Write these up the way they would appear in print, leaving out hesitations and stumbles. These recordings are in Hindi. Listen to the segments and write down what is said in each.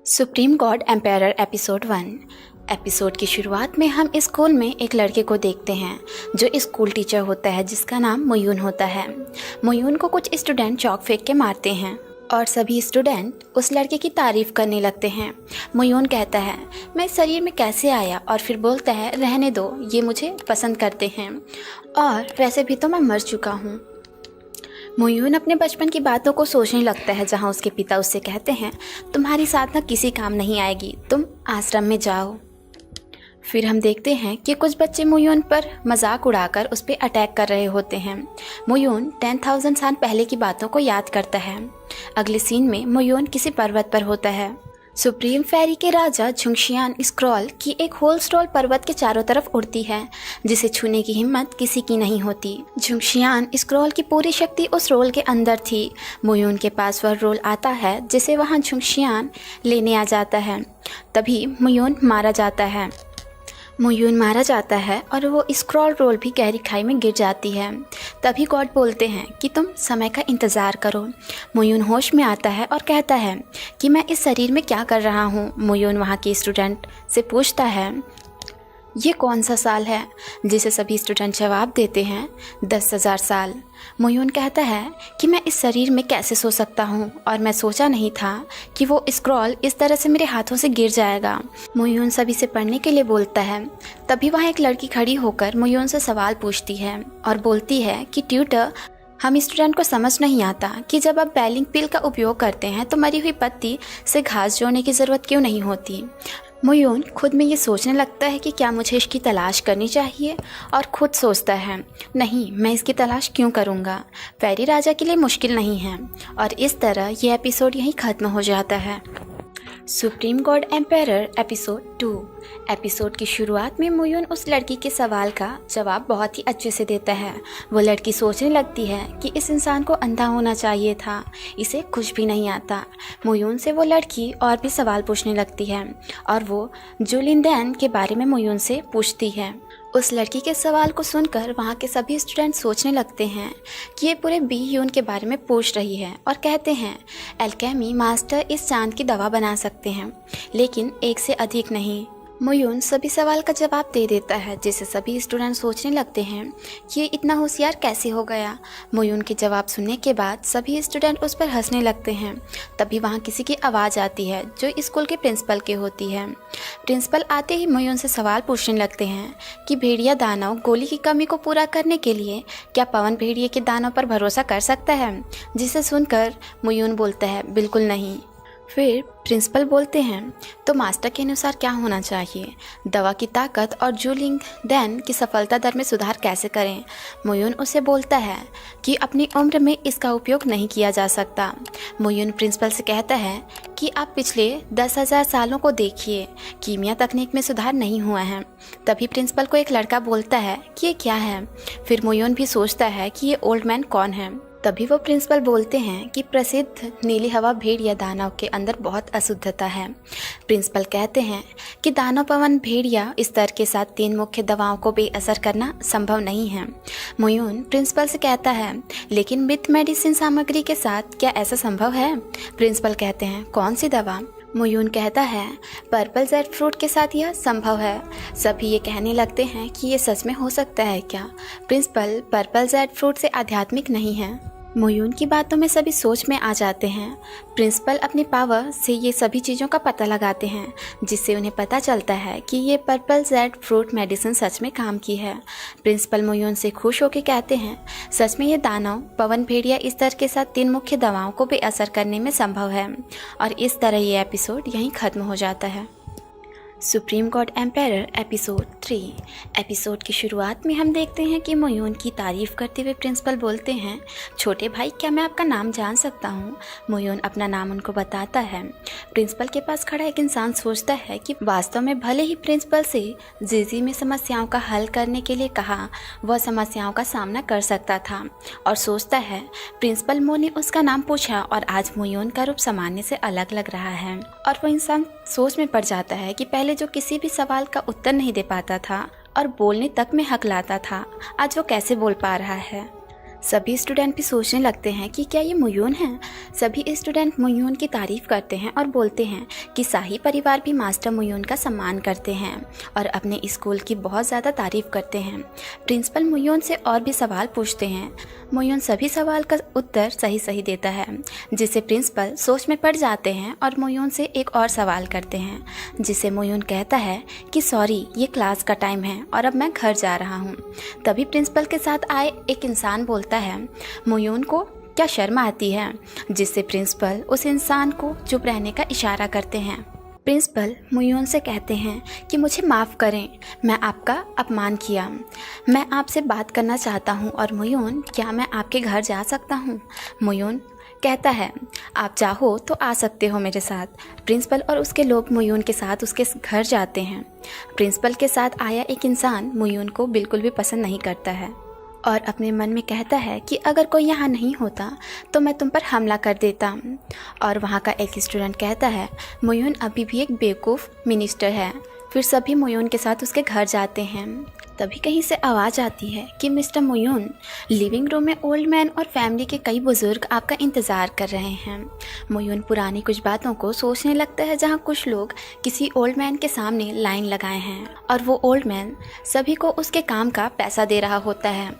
Supreme god empire episode 1। Episode की शुरुआत में हम स्कूल में एक लड़के को देखते हैं जो स्कूल टीचर होता है जिसका नाम मोयून होता है। मोयून को कुछ स्टूडेंट चौक फेंक के मारते हैं और सभी स्टूडेंट उस लड़के की तारीफ करने लगते हैं। मोयून कहता है मैं इस शरीर में कैसे आया, और फिर बोलता है रहने दो, ये मुझे पसंद करते हैं और वैसे भी तो मैं मर चुका हूँ। मोयून अपने बचपन की बातों को सोचने लगता है जहाँ उसके पिता उससे कहते हैं तुम्हारी साधना किसी काम नहीं आएगी, तुम आश्रम में जाओ। फिर हम देखते हैं कि कुछ बच्चे मोयून पर मजाक उड़ाकर उस पर अटैक कर रहे होते हैं। मोयून 10,000 साल पहले की बातों को याद करता है। अगले सीन में मोयून किसी पर्वत पर होता है। सुप्रीम फेरी के राजा झुंगशियान स्क्रॉल की एक होल स्टॉल पर्वत के चारों तरफ उड़ती है जिसे छूने की हिम्मत किसी की नहीं होती। झुंगशियान स्क्रॉल की पूरी शक्ति उस रोल के अंदर थी। मोयून के पास वह रोल आता है जिसे वहां झुंगशियान लेने आ जाता है। तभी मोयून मारा जाता है और वो स्क्रॉल रोल भी गहरी खाई में गिर जाती है। तभी गॉड बोलते हैं कि तुम समय का इंतज़ार करो। मोयून होश में आता है और कहता है कि मैं इस शरीर में क्या कर रहा हूँ। मोयून वहाँ के स्टूडेंट से पूछता है ये कौन सा साल है, जिसे सभी स्टूडेंट जवाब देते हैं 10,000 साल। मोयून कहता है कि मैं इस शरीर में कैसे सो सकता हूँ और मैं सोचा नहीं था कि वो स्क्रॉल इस तरह से मेरे हाथों से गिर जाएगा। मोयून सभी से पढ़ने के लिए बोलता है। तभी वहाँ एक लड़की खड़ी होकर मोयून से सवाल पूछती है और बोलती है कि ट्यूटर, हम स्टूडेंट को समझ नहीं आता कि जब आप बैलिंग पिल का उपयोग करते हैं तो मरी हुई पत्ती से घास जोड़ने की ज़रूरत क्यों नहीं होती। मोयून खुद में ये सोचने लगता है कि क्या मुझे इसकी तलाश करनी चाहिए, और खुद सोचता है नहीं, मैं इसकी तलाश क्यों करूँगा, फेरी राजा के लिए मुश्किल नहीं है। और इस तरह ये एपिसोड यहीं ख़त्म हो जाता है। Supreme god empire episode 2। Episode की शुरुआत में मोयून उस लड़की के सवाल का जवाब बहुत ही अच्छे से देता है। वो लड़की सोचने लगती है कि इस इंसान को अंधा होना चाहिए था, इसे कुछ भी नहीं आता। मोयून से वो लड़की और भी सवाल पूछने लगती है और वो जुलिंदैन के बारे में मोयून से पूछती है। उस लड़की के सवाल को सुनकर वहाँ के सभी स्टूडेंट सोचने लगते हैं कि ये पूरे बी यून के बारे में पूछ रही है और कहते हैं एल्केमी मास्टर इस चांद की दवा बना सकते हैं, लेकिन एक से अधिक नहीं। मोयून सभी सवाल का जवाब दे देता है जिससे सभी स्टूडेंट सोचने लगते हैं कि ये इतना होशियार कैसे हो गया। मोयून के जवाब सुनने के बाद सभी स्टूडेंट उस पर हंसने लगते हैं। तभी वहाँ किसी की आवाज़ आती है जो स्कूल के प्रिंसिपल की होती है। प्रिंसिपल आते ही मोयून से सवाल पूछने लगते हैं कि भेड़िया दानव गोली की कमी को पूरा करने के लिए क्या पवन भेड़िए के दानों पर भरोसा कर सकता है, जिसे सुनकर मोयून बोलता है बिल्कुल नहीं। फिर प्रिंसिपल बोलते हैं तो मास्टर के अनुसार क्या होना चाहिए, दवा की ताकत और जूलिंग दैन की सफलता दर में सुधार कैसे करें। मोयून उसे बोलता है कि अपनी उम्र में इसका उपयोग नहीं किया जा सकता। मोयून प्रिंसिपल से कहता है कि आप पिछले 10,000 सालों को देखिए, कीमिया तकनीक में सुधार नहीं हुआ है। तभी प्रिंसिपल को एक लड़का बोलता है कि ये क्या है। फिर मोयून भी सोचता है कि ये ओल्ड मैन कौन है। तभी वो प्रिंसिपल बोलते हैं कि प्रसिद्ध नीली हवा भेड़ या दानव के अंदर बहुत अशुद्धता है। प्रिंसिपल कहते हैं कि दानव पवन भेड़िया स्तर के साथ 3 मुख्य दवाओं को बेअसर करना संभव नहीं है। मोयून प्रिंसिपल से कहता है लेकिन मिथ मेडिसिन सामग्री के साथ क्या ऐसा संभव है। प्रिंसिपल कहते हैं कौन सी दवा। मोयून कहता है पर्पल जेड फ्रूट के साथ यह संभव है। सभी ये कहने लगते हैं कि ये सच में हो सकता है क्या। प्रिंसिपल पर्पल जेड फ्रूट से आध्यात्मिक नहीं है। मोयून की बातों में सभी सोच में आ जाते हैं। प्रिंसिपल अपनी पावर से ये सभी चीज़ों का पता लगाते हैं जिससे उन्हें पता चलता है कि ये पर्पल जेड फ्रूट मेडिसिन सच में काम की है। प्रिंसिपल मोयून से खुश होकर कहते हैं सच में ये दानव पवन भेड़िया स्तर के साथ 3 मुख्य दवाओं को बेअसर करने में संभव है। और इस तरह ये एपिसोड यहीं ख़त्म हो जाता है। Supreme god empire episode 3। Episode की शुरुआत में हम देखते हैं कि मोयून की तारीफ करते हुए प्रिंसिपल बोलते हैं छोटे भाई, क्या मैं आपका नाम जान सकता हूँ। मोयून अपना नाम उनको बताता है। प्रिंसिपल के पास खड़ा एक इंसान सोचता है कि वास्तव में भले ही प्रिंसिपल से जीजी में समस्याओं का हल करने के लिए कहा, वह समस्याओं का सामना कर सकता था, और सोचता है प्रिंसिपल मो ने उसका नाम पूछा और आज मोयून का रूप सामान्य से अलग लग रहा है। और वह इंसान सोच में पड़ जाता है कि पहले जो किसी भी सवाल का उत्तर नहीं दे पाता था और बोलने तक में हकलाता था, आज वो कैसे बोल पा रहा है। सभी स्टूडेंट भी सोचने लगते हैं कि क्या ये मुयून है। सभी स्टूडेंट मुयून की तारीफ़ करते हैं और बोलते हैं कि शाही परिवार भी मास्टर मुयून का सम्मान करते हैं और अपने स्कूल की बहुत ज़्यादा तारीफ़ करते हैं। प्रिंसिपल मुयून से और भी सवाल पूछते हैं। मुयून सभी सवाल का उत्तर सही देता है, जिससे प्रिंसिपल सोच में पड़ जाते हैं और मुयून से एक और सवाल करते हैं, जिससे मुयून कहता है कि सॉरी, ये क्लास का टाइम है और अब मैं घर जा रहा हूँ। तभी प्रिंसिपल के साथ आए एक इंसान बोलता है, मुयून को क्या शर्म आती है, जिससे प्रिंसिपल उस इंसान को चुप रहने का इशारा करते हैं। प्रिंसिपल मुयून से कहते हैं कि मुझे माफ़ करें, मैं आपका अपमान किया, मैं आपसे बात करना चाहता हूं और मुयून, क्या मैं आपके घर जा सकता हूं। मुयून कहता है, आप चाहो तो आ सकते हो मेरे साथ। प्रिंसिपल और उसके लोग मुयून के साथ उसके घर जाते हैं। प्रिंसिपल के साथ आया एक इंसान मुयून को बिल्कुल भी पसंद नहीं करता है और अपने मन में कहता है कि अगर कोई यहाँ नहीं होता तो मैं तुम पर हमला कर देता। और वहाँ का एक स्टूडेंट कहता है, मुयून अभी भी एक बेवकूफ़ मिनिस्टर है। फिर सभी मुयून के साथ उसके घर जाते हैं। तभी कहीं से आवाज़ आती है कि मिस्टर मुयून, लिविंग रूम में ओल्ड मैन और फैमिली के कई बुज़ुर्ग आपका इंतज़ार कर रहे हैं। मुयून पुरानी कुछ बातों को सोचने लगता है, जहाँ कुछ लोग किसी ओल्ड मैन के सामने लाइन लगाए हैं और वो ओल्ड मैन सभी को उसके काम का पैसा दे रहा होता है।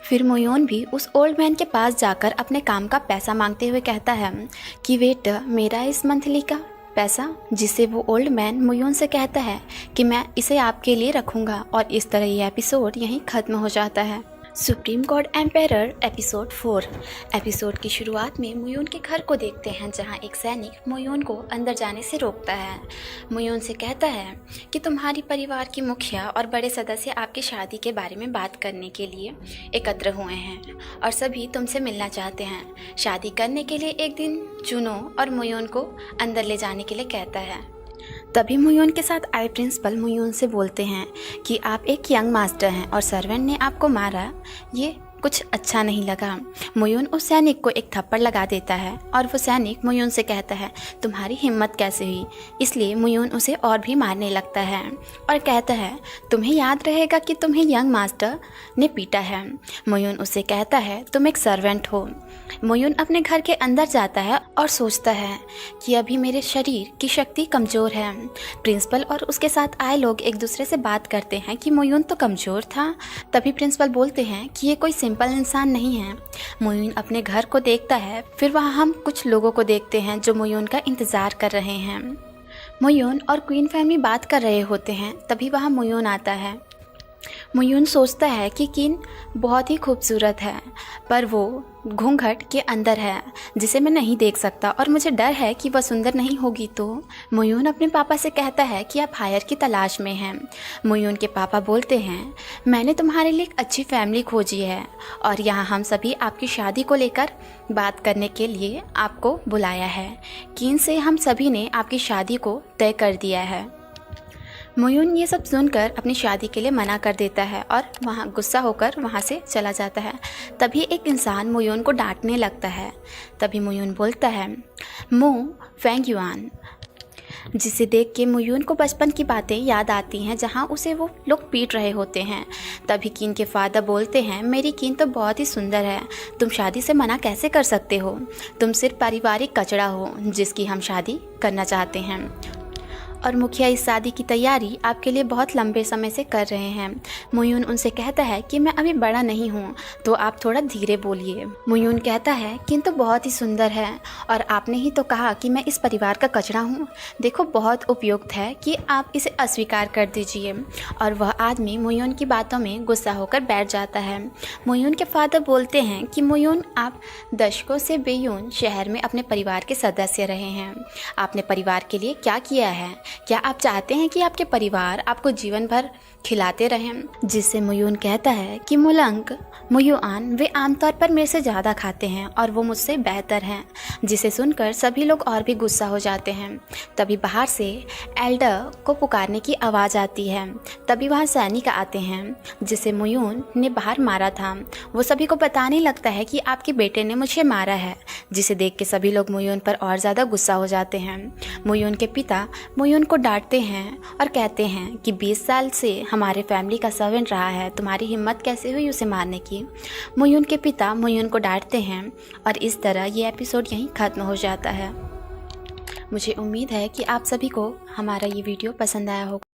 फिर मुयून भी उस ओल्ड मैन के पास जाकर अपने काम का पैसा मांगते हुए कहता है कि वेट, मेरा इस मंथली का पैसा, जिससे वो ओल्ड मैन मुयून से कहता है कि मैं इसे आपके लिए रखूँगा। और इस तरह ये एपिसोड यहीं ख़त्म हो जाता है। Supreme god empire episode 4। Episode की शुरुआत में मुयून के घर को देखते हैं, जहां एक सैनिक मुयून को अंदर जाने से रोकता है। मुयून से कहता है कि तुम्हारी परिवार की मुखिया और बड़े सदस्य आपकी शादी के बारे में बात करने के लिए एकत्र हुए हैं और सभी तुमसे मिलना चाहते हैं। शादी करने के लिए एक दिन चुनो और मुयून को अंदर ले जाने के लिए कहता है। तभी मुयून के साथ आए प्रिंसिपल मुयून से बोलते हैं कि आप एक यंग मास्टर हैं और सर्वेंट ने आपको मारा, ये कुछ अच्छा नहीं लगा। मुयून उस सैनिक को एक थप्पड़ लगा देता है और वो सैनिक मुयून से कहता है, तुम्हारी हिम्मत कैसे हुई। इसलिए मुयून उसे और भी मारने लगता है और कहता है, तुम्हें याद रहेगा कि तुम्हें यंग मास्टर ने पीटा है। मुयून उसे कहता है, तुम एक सर्वेंट हो। मुयून अपने घर के अंदर जाता है और सोचता है कि अभी मेरे शरीर की शक्ति कमज़ोर है। प्रिंसिपल और उसके साथ आए लोग एक दूसरे से बात करते हैं कि मुयून तो कमज़ोर था। तभी प्रिंसिपल बोलते हैं कि ये कोई सिंपल इंसान नहीं है। मुयून अपने घर को देखता है। फिर वहाँ हम कुछ लोगों को देखते हैं जो मुयून का इंतज़ार कर रहे हैं। मुयून और क्वीन फैमिली बात कर रहे होते हैं। तभी वहाँ मुयून आता है। मुयून सोचता है कि किन बहुत ही खूबसूरत है, पर वो घूंघट के अंदर है जिसे मैं नहीं देख सकता और मुझे डर है कि वह सुंदर नहीं होगी। तो मुयून अपने पापा से कहता है कि आप हायर की तलाश में हैं। मुयून के पापा बोलते हैं, मैंने तुम्हारे लिए एक अच्छी फैमिली खोजी है और यहाँ हम सभी आपकी शादी को लेकर बात करने के लिए आपको बुलाया है। किन से हम सभी ने आपकी शादी को तय कर दिया है। मुयून ये सब सुनकर अपनी शादी के लिए मना कर देता है और वहाँ गुस्सा होकर वहाँ से चला जाता है। तभी एक इंसान मुयून को डांटने लगता है। तभी मुयून बोलता है, मु फेंगयुआन, जिसे देख के मुयून को बचपन की बातें याद आती हैं, जहाँ उसे वो लोग पीट रहे होते हैं। तभी किन के फादर बोलते हैं, मेरी किन तो बहुत ही सुंदर है, तुम शादी से मना कैसे कर सकते हो। तुम सिर्फ पारिवारिक कचड़ा हो जिसकी हम शादी करना चाहते हैं और मुखिया इस शादी की तैयारी आपके लिए बहुत लंबे समय से कर रहे हैं। मुयून उनसे कहता है कि मैं अभी बड़ा नहीं हूँ, तो आप थोड़ा धीरे बोलिए। मुयून कहता है, किंतु बहुत ही सुंदर है और आपने ही तो कहा कि मैं इस परिवार का कचरा हूँ। देखो, बहुत उपयुक्त है कि आप इसे अस्वीकार कर दीजिए। और वह आदमी मुयून की बातों में गुस्सा होकर बैठ जाता है। मुयून के फादर बोलते हैं कि मुयून, आप दशकों से बेयून शहर में अपने परिवार के सदस्य रहे हैं। आपने परिवार के लिए क्या किया है? क्या आप चाहते हैं कि आपके परिवार आपको जीवन भर खिलाते रहें? जिससे मुयून कहता है कि मुलंग मुयुआन, वे आमतौर पर मेरे से ज़्यादा खाते हैं और वो मुझसे बेहतर हैं। जिसे सुनकर सभी लोग और भी गुस्सा हो जाते हैं। तभी बाहर से एल्डर को पुकारने की आवाज़ आती है। तभी वहाँ सैनिक आते हैं जिसे मुयून ने बाहर मारा था। वो सभी को बताने लगता है कि आपके बेटे ने मुझे मारा है, जिसे देख के सभी लोग मुयून पर और ज़्यादा गुस्सा हो जाते हैं। मुयून के पिता मुयून मोयून को डांटते हैं और कहते हैं कि 20 साल से हमारे फैमिली का सर्वेंट रहा है, तुम्हारी हिम्मत कैसे हुई उसे मारने की। मोयून के पिता मोयून को डांटते हैं और इस तरह ये एपिसोड यहीं ख़त्म हो जाता है। मुझे उम्मीद है कि आप सभी को हमारा ये वीडियो पसंद आया होगा।